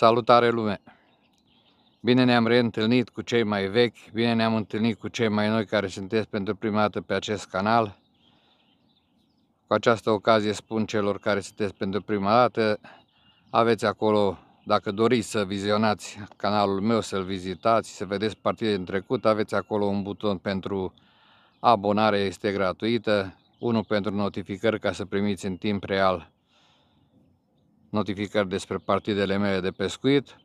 Salutare lume! Bine ne-am reîntâlnit cu cei mai vechi, bine ne-am întâlnit cu cei mai noi care sunteți pentru prima dată pe acest canal. Cu această ocazie spun celor care sunteți pentru prima dată, aveți acolo, dacă doriți să vizionați canalul meu, să-l vizitați, să vedeți partide din trecut, aveți acolo un buton pentru abonare, este gratuită, unul pentru notificări ca să primiți în timp real notificări despre partidele mele de pescuit.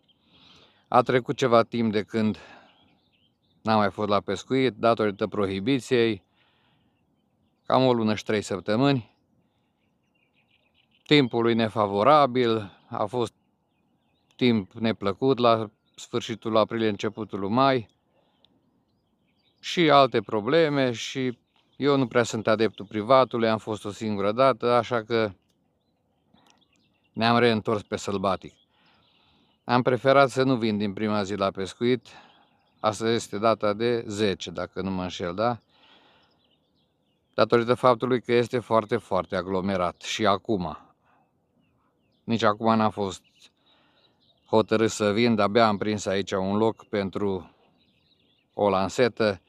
A trecut ceva timp de când n-am mai fost la pescuit, datorită prohibiției, cam o lună și 3 săptămâni. Timpul nefavorabil, a fost timp neplăcut la sfârșitul aprilie, începutul mai și alte probleme și eu nu prea sunt adeptul privatului, am fost o singură dată, așa că ne-am reîntors pe sălbatic. Am preferat să nu vin din prima zi la pescuit, asta este data de 10, dacă nu mă înșel, da? Datorită faptului că este foarte, foarte aglomerat și acum. Nici acum n-am fost hotărât să vin, de-abia am prins aici un loc pentru o lansetă.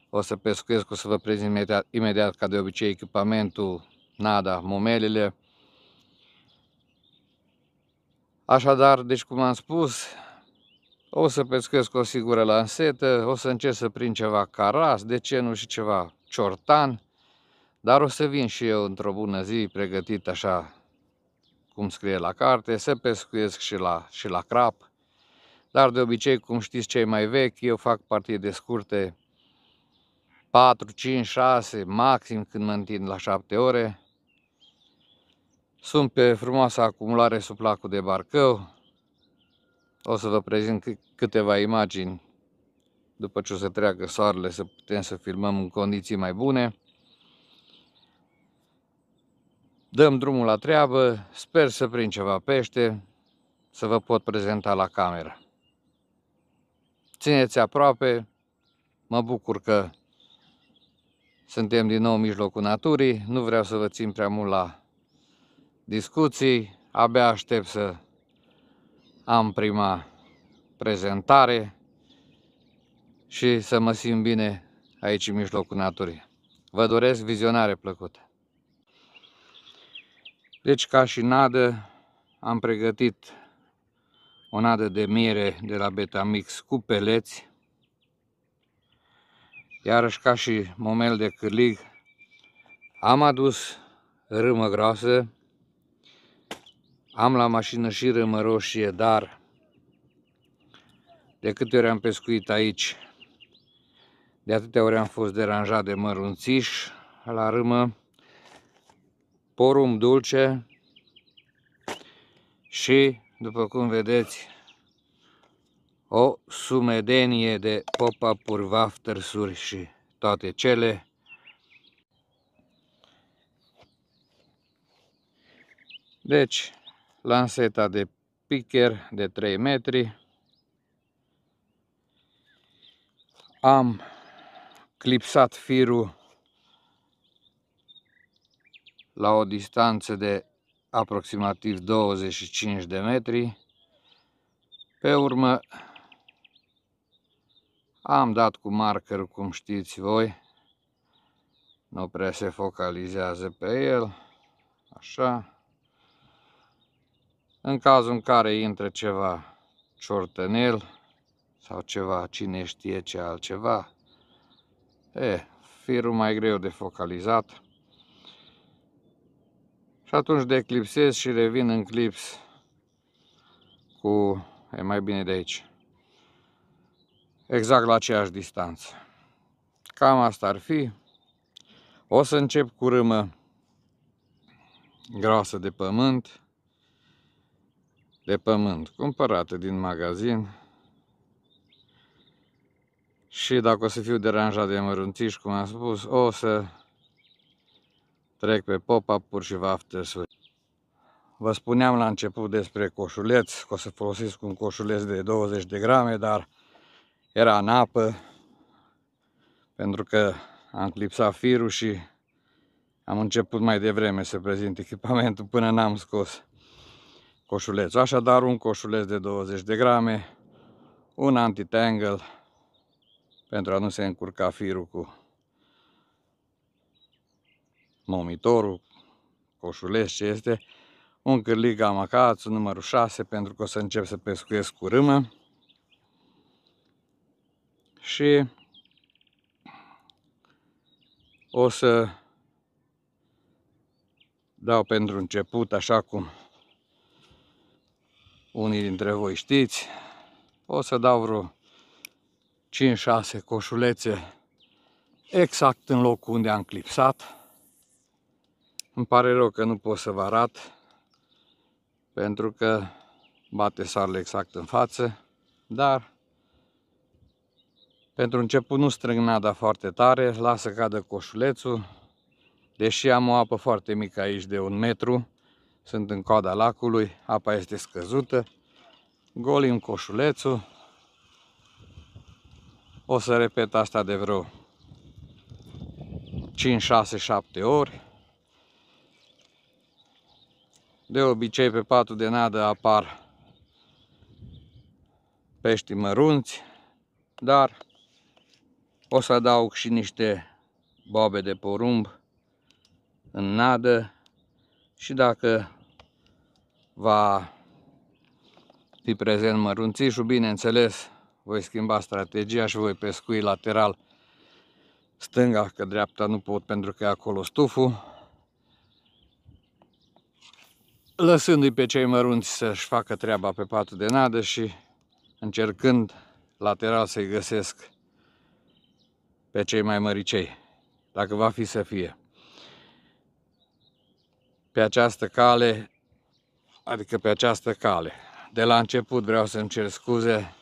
O să pescuiesc, o să vă prezint imediat ca de obicei echipamentul, nada, momelele. Așadar, deci cum am spus, o să pescuiesc o singură lansetă, o să încerc să prind ceva caras, de ce nu și ceva ciortan, dar o să vin și eu într-o bună zi, pregătit așa cum scrie la carte, să pescuiesc și la crap. Dar de obicei, cum știți cei mai vechi, eu fac partide scurte, 4, 5, 6, maxim când mă întind la 7 ore. Sunt pe frumoasa acumulare sub lacul de Barcău. O să vă prezint câteva imagini după ce o să treacă soarele, să putem să filmăm în condiții mai bune. Dăm drumul la treabă, sper să prind ceva pește, să vă pot prezenta la cameră. Țineți aproape, mă bucur că suntem din nou în mijlocul naturii, nu vreau să vă țin prea mult la discuții, abia aștept să am prima prezentare și să mă simt bine aici în mijlocul naturii. Vă doresc vizionare plăcută. Deci, ca și nadă, am pregătit o nadă de miere de la Betamix cu peleți. Iarăși, ca și momel de cârlig, am adus râmă groasă. Am la mașină și râmă roșie, dar de câte ori am pescuit aici, de atâtea ori am fost deranjat de mărunțiș la râmă, porumb dulce și, după cum vedeți, o sumedenie de pop-up-uri, waftersuri și toate cele. Deci, lanseta de picker de 3 metri. Am clipsat firul la o distanță de aproximativ 25 de metri. Pe urmă am dat cu marker, cum știți voi, nu prea se focalizează pe el, așa. În cazul în care intră ceva ciortănel sau ceva, cine știe ce altceva, firul mai greu de focalizat. Și atunci declipsez și revin în clips cu, e mai bine de aici, exact la aceeași distanță. Cam asta ar fi. O să încep cu râmă groasă de pământ, cumpărată din magazin. Și dacă o să fiu deranjat de mărunțiș, cum am spus, o să trec pe pop-up-uri și waftersuri. Vă spuneam la început despre coșuleț, că o să folosesc un coșuleț de 20 de grame, dar era în apă, pentru că am clipsat firul și am început mai devreme să prezint echipamentul până n-am scos coșulețul. Așadar, un coșuleț de 20 de grame, un anti-tangle pentru a nu se încurca firul cu momitorul, coșuleț ce este, un cârlig Gamakatsu numărul 6 pentru că o să încep să pescuiesc cu râmă și o să dau pentru început, așa cum unii dintre voi știți, o să dau vreo 5-6 coșulețe exact în locul unde am clipsat. Îmi pare rău că nu pot să vă arăt pentru că bate soarele exact în față, dar pentru început nu strâng nada foarte tare, las să cadă coșulețul, deși am o apă foarte mică aici de 1 metru, sunt în coada lacului, apa este scăzută, golim coșulețul, o să repet asta de vreo 5, 6, 7 ori. De obicei pe patul de nadă apar pești mărunți, dar o să adaug și niște boabe de porumb în nadă și dacă va fi prezent mărunțișul, bineînțeles, voi schimba strategia și voi pescui lateral stânga, că dreapta nu pot pentru că e acolo stuful, lăsându-i pe cei mărunți să-și facă treaba pe patul de nadă și încercând lateral să-i găsesc pe cei mai măricei, dacă va fi să fie. Pe această cale, de la început vreau să-mi cer scuze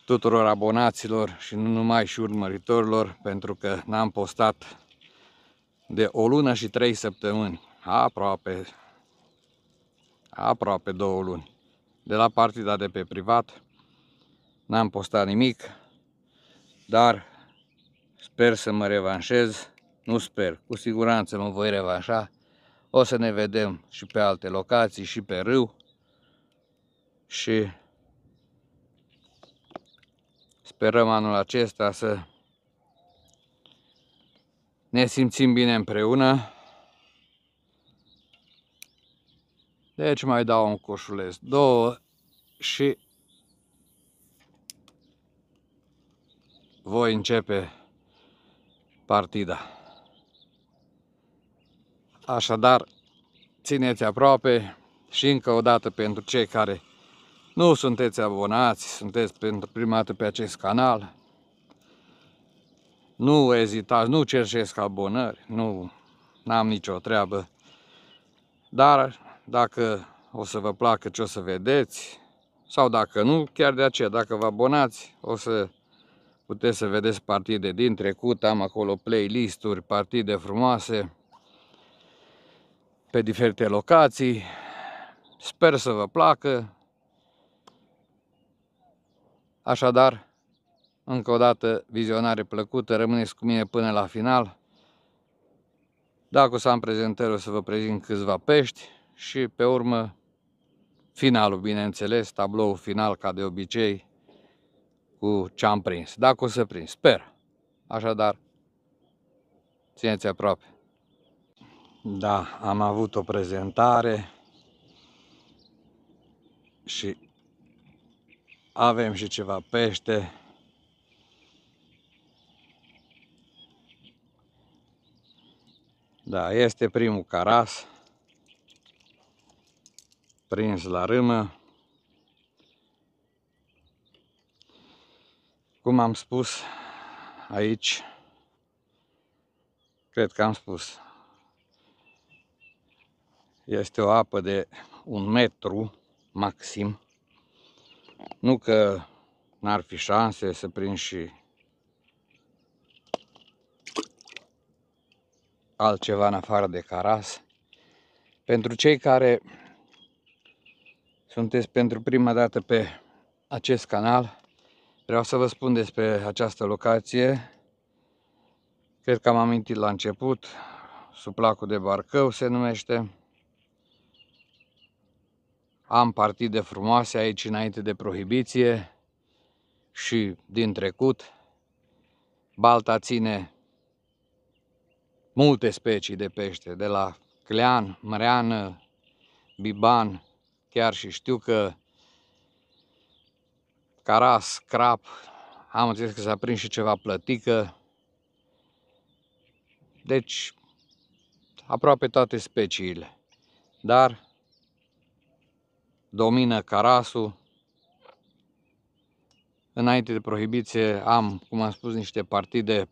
tuturor abonaților și nu numai și urmăritorilor, pentru că n-am postat de o lună și 3 săptămâni, aproape 2 luni. De la partida de pe privat n-am postat nimic, dar sper să mă revanșez, nu sper, cu siguranță mă voi revanșa. O să ne vedem și pe alte locații, și pe râu și sperăm anul acesta să ne simțim bine împreună. Deci mai dau un coșuleț, 2 și voi începe partida. Așadar, țineți aproape și încă o dată pentru cei care nu sunteți abonați, sunteți pentru prima dată pe acest canal, nu ezitați, nu cerșesc abonări, nu am nicio treabă, dar dacă o să vă placă ce o să vedeți, sau dacă nu, chiar de aceea, dacă vă abonați, o să puteți să vedeți partide din trecut, am acolo playlist-uri, partide frumoase, pe diferite locații, sper să vă placă. Așadar, încă o dată, vizionare plăcută, rămâneți cu mine până la final. Dacă o să am prezentări, o să vă prezint câțiva pești și pe urmă finalul, bineînțeles, tabloul final ca de obicei cu ce am prins, dacă o să prind, sper. Așadar, țineți aproape. Da, am avut o prezentare și avem și ceva pește. Da, este primul caras prins la râmă. Cum am spus aici, cred că am spus, este o apă de 1 metru maxim. Nu că n-ar fi șanse să prind și altceva în afară de caras. Pentru cei care sunteți pentru prima dată pe acest canal, vreau să vă spun despre această locație. Cred că am amintit la început, sub lacul de Barcău se numește. Am partide frumoase aici înainte de prohibiție și din trecut. Balta ține multe specii de pește, de la clean, mreană, biban, chiar și știu că caras, crap, am înțeles că s-a prins și ceva plătică. Deci, aproape toate speciile. Dar domină carasul. Înainte de prohibiție am, cum am spus, niște partide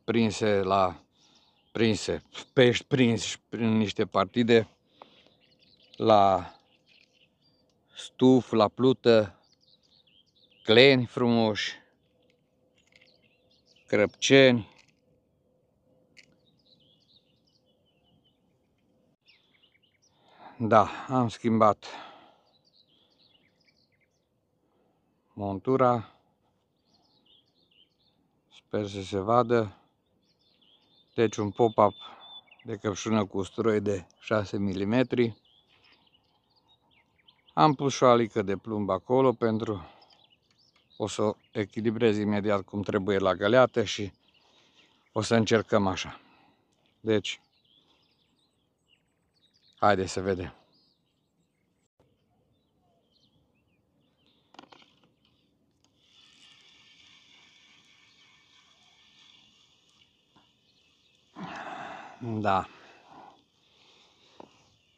pești prinși prin niște partide la stuf, la plută, cleni frumoși, crăpceni. Da, am schimbat montura. Sper să se vadă. Deci un pop-up de căpșună cu usturoi de 6 mm. Am pus și o alică de plumb acolo pentru o să o echilibrez imediat cum trebuie la găleată și o să încercăm așa. Deci, haideți să vedem. Da.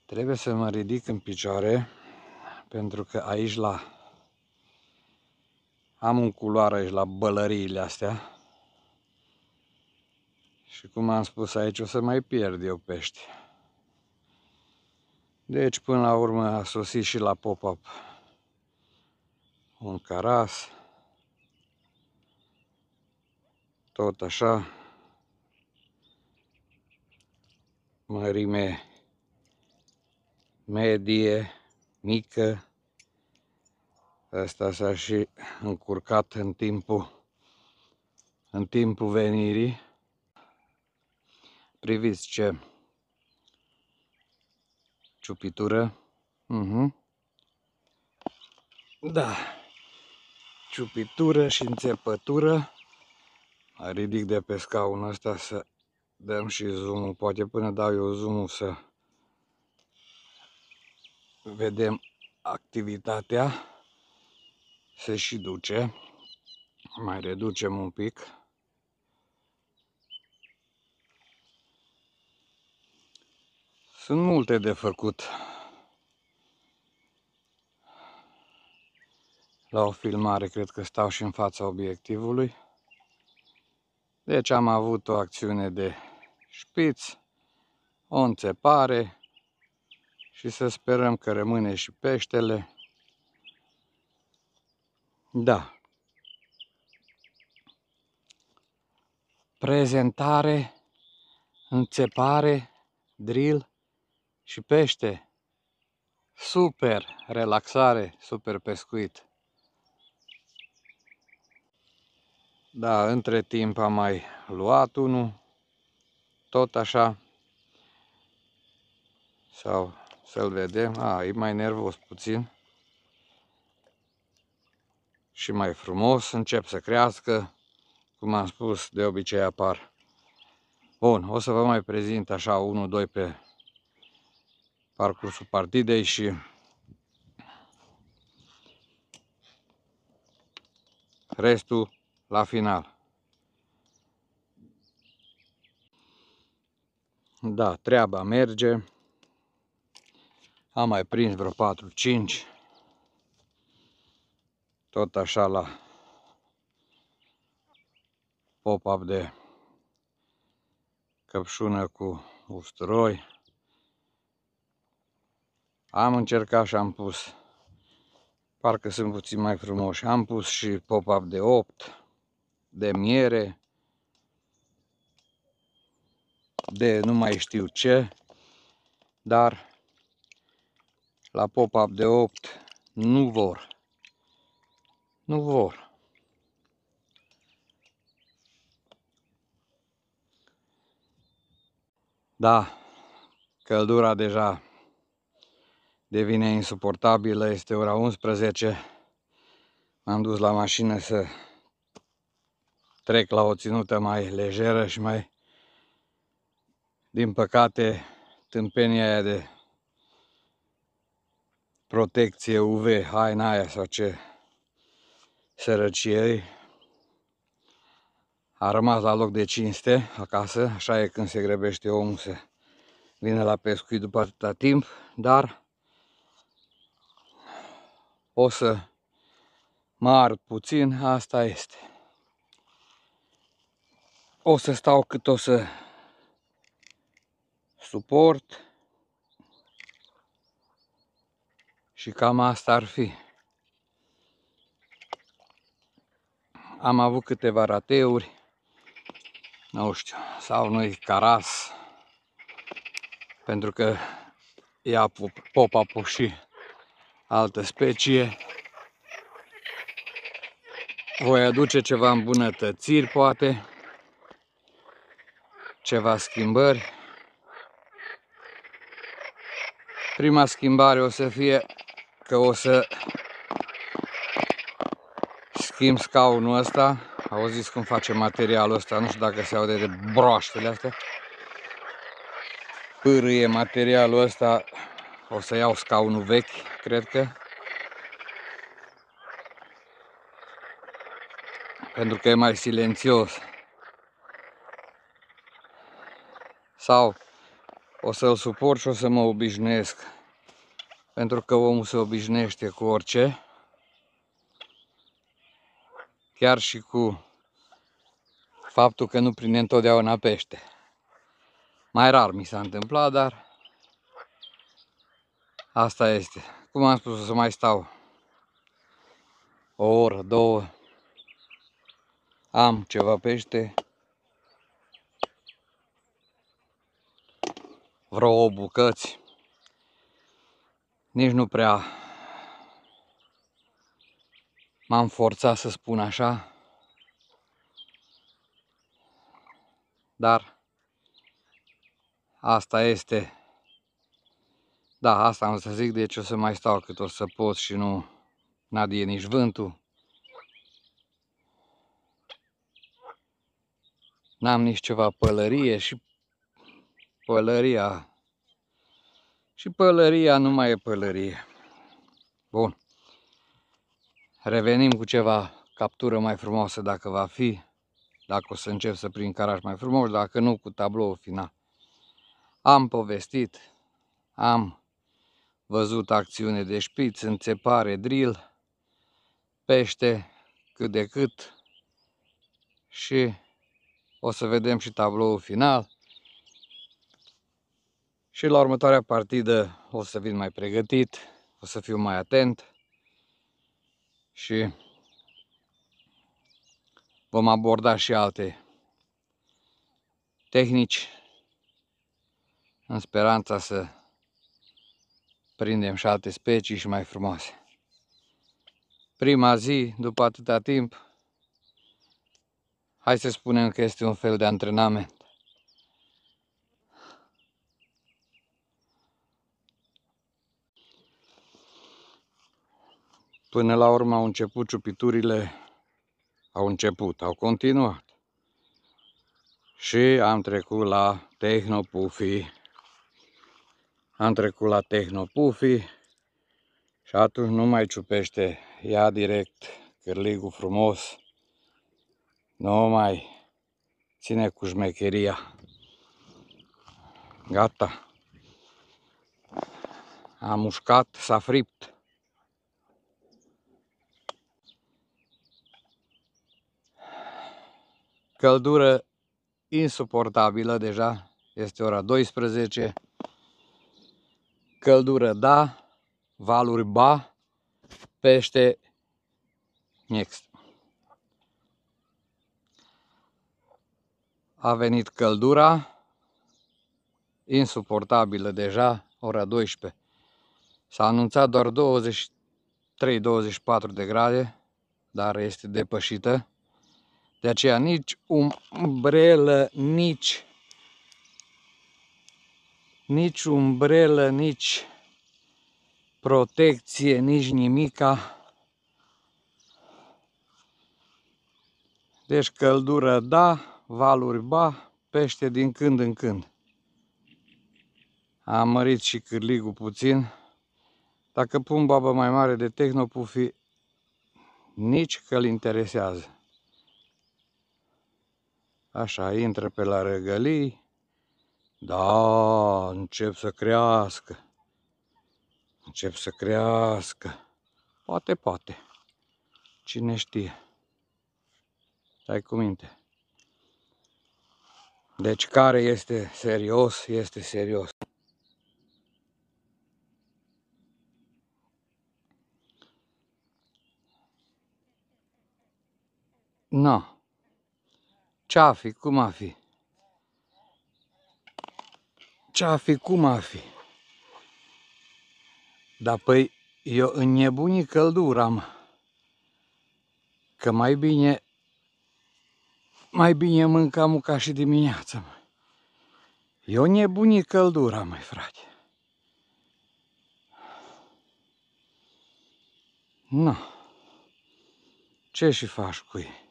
Trebuie să mă ridic în picioare pentru că aici am un culoar aici la bălăriile astea. Și cum am spus aici, o să mai pierd eu pești. Deci până la urmă a sosit și la pop-up un caras. Tot așa. Mărime medie, mică. Asta s-a și încurcat în timpul venirii. Priviți ce ciupitură. Da, ciupitură și înțepătură. Mă ridic de pe scaunul ăsta să dăm și zoom-ul. Poate până dau eu zoom-ul să vedem activitatea. Se și duce. Mai reducem un pic. Sunt multe de făcut la o filmare, cred că stau și în fața obiectivului. Deci am avut o acțiune de șpiț, o înțepare și să sperăm că rămâne și peștele. Da. Prezentare, înțepare, drill și pește. Super relaxare, super pescuit. Da, între timp am mai luat unul, tot așa. Sau să-l vedem. E mai nervos puțin. Și mai frumos, încep să crească. Cum am spus, de obicei apar. Bun, o să vă mai prezint așa 1-2 pe parcursul partidei și restul la final. Da, treaba merge. Am mai prins vreo 4-5. Tot așa la pop-up de căpșună cu usturoi. Am încercat și am pus, parcă sunt puțin mai frumoși, am pus și pop-up de 8, de miere, de nu mai știu ce, dar la pop-up de 8 nu vor. Nu vor. Da, căldura deja devine insuportabilă, este ora 11. M-am dus la mașină să trec la o ținută mai lejeră și mai... Din păcate, tâmpenia aia de protecție UV, haina aia sau ce sărăcie, a rămas la loc de cinste acasă. Așa e când se grăbește omul să vină la pescuit după atâta timp, dar o să mă ard puțin, asta este. O să stau cât o să suport și cam asta ar fi. Am avut câteva rateuri, nu știu, sau nu-i caras, pentru că ia pop-up și altă specie. Voi aduce ceva îmbunătățiri, poate, ceva schimbări. Prima schimbare o să fie că o să schimb scaunul ăsta. Auziți cum face materialul ăsta, nu știu dacă se aude de broaștele astea. Pârâie materialul ăsta, o să iau scaunul vechi, cred că. Pentru că e mai silențios. Sau o să-l suport și o să mă obișnuiesc. Pentru că omul se obișnuiește cu orice. Chiar și cu faptul că nu prinde întotdeauna pește. Mai rar mi s-a întâmplat, dar asta este. Cum am spus, o să mai stau o oră, două. Am ceva pește. Vreo 8 bucăți. Nici nu prea m-am forțat să spun așa. Dar asta este. Da, asta am să zic, deci o să mai stau cât o să pot și nu n-adie nici vântul. N-am nici ceva pălărie și pălăria nu mai e pălărie. Bun. Revenim cu ceva captură mai frumoasă dacă va fi. Dacă o să încep să prind carași mai frumos, dacă nu, cu tabloul final. Am povestit, am văzut acțiune de șpiț, înțepare, drill, pește, cât de cât. Și o să vedem și tabloul final. Și la următoarea partidă o să vin mai pregătit, o să fiu mai atent și vom aborda și alte tehnici în speranța să prindem și alte specii și mai frumoase. Prima zi, după atâta timp, hai să spunem că este un fel de antrenament. Până la urmă au început ciupiturile, au continuat. Și am trecut la Techno-Puffy. Și atunci nu mai ciupește, ia direct cârligul frumos, nu mai ține cu șmecheria. Gata. Am mușcat, s-a fript. Căldură insuportabilă deja, este ora 12. Căldură da, valuri ba, pește next. A venit căldura insuportabilă deja, ora 12. S-a anunțat doar 23-24 de grade, dar este depășită. De aceea nici umbrelă, nici umbrelă, nici protecție, nici nimica. Deci căldură da, valuri ba, pește din când în când. Am mărit și cârligul puțin. Dacă pun babă mai mare de Technopuffy, nici că-l interesează. Așa, intră pe la răgălii. Da, încep să crească. Încep să crească. Poate, poate. Cine știe. Stai cu minte. Deci care este serios, este serios. No. Ce-a fi, cum a fi? Ce-a fi, cum a fi? Dar păi, eu înnebuni căldura, mă. Că mai bine mâncam ca și dimineața, mă. Eu nebuni căldura, măi, frate. Nu. Ce și faci cu ei?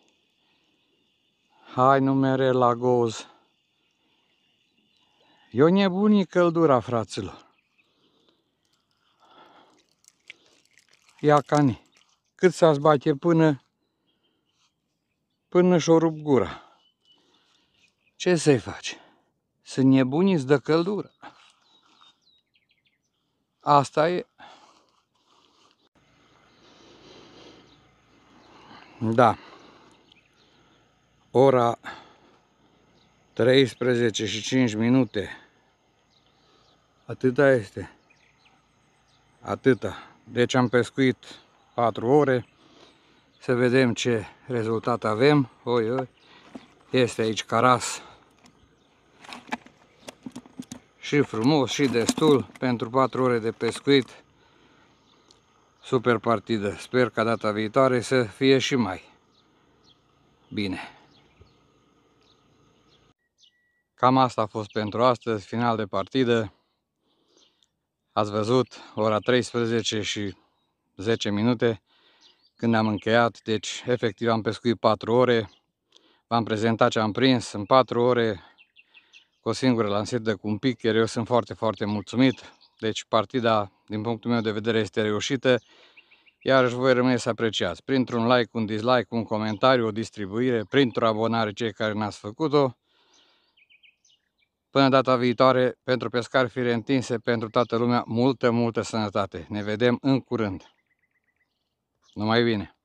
Hai, nu mere la goz. Eu nebuni căldura, fraților. Ia cani. Cât să-ți bate până și-o rup gura. Ce să-i faci? Să nebuniți de căldură. Asta e. Da. Ora 13 și 5 minute. Atâta este. Atâta. Deci am pescuit 4 ore. Să vedem ce rezultat avem. Oi, oi. Este aici caras. Și frumos și destul pentru 4 ore de pescuit. Super partidă. Sper ca data viitoare să fie și mai bine. Cam asta a fost pentru astăzi, final de partidă. Ați văzut, ora 13 și 10 minute când am încheiat, deci efectiv am pescuit 4 ore. V-am prezentat ce am prins în 4 ore cu o singură lansetă cu un pic, iar eu sunt foarte, foarte mulțumit. Deci partida, din punctul meu de vedere, este reușită. Iarăși voi rămâne să apreciați printr-un like, un dislike, un comentariu, o distribuire, printr-o abonare cei care n-ați făcut-o. Până data viitoare, pentru pescari fire întinse, pentru toată lumea, multă, multă sănătate. Ne vedem în curând. Numai bine!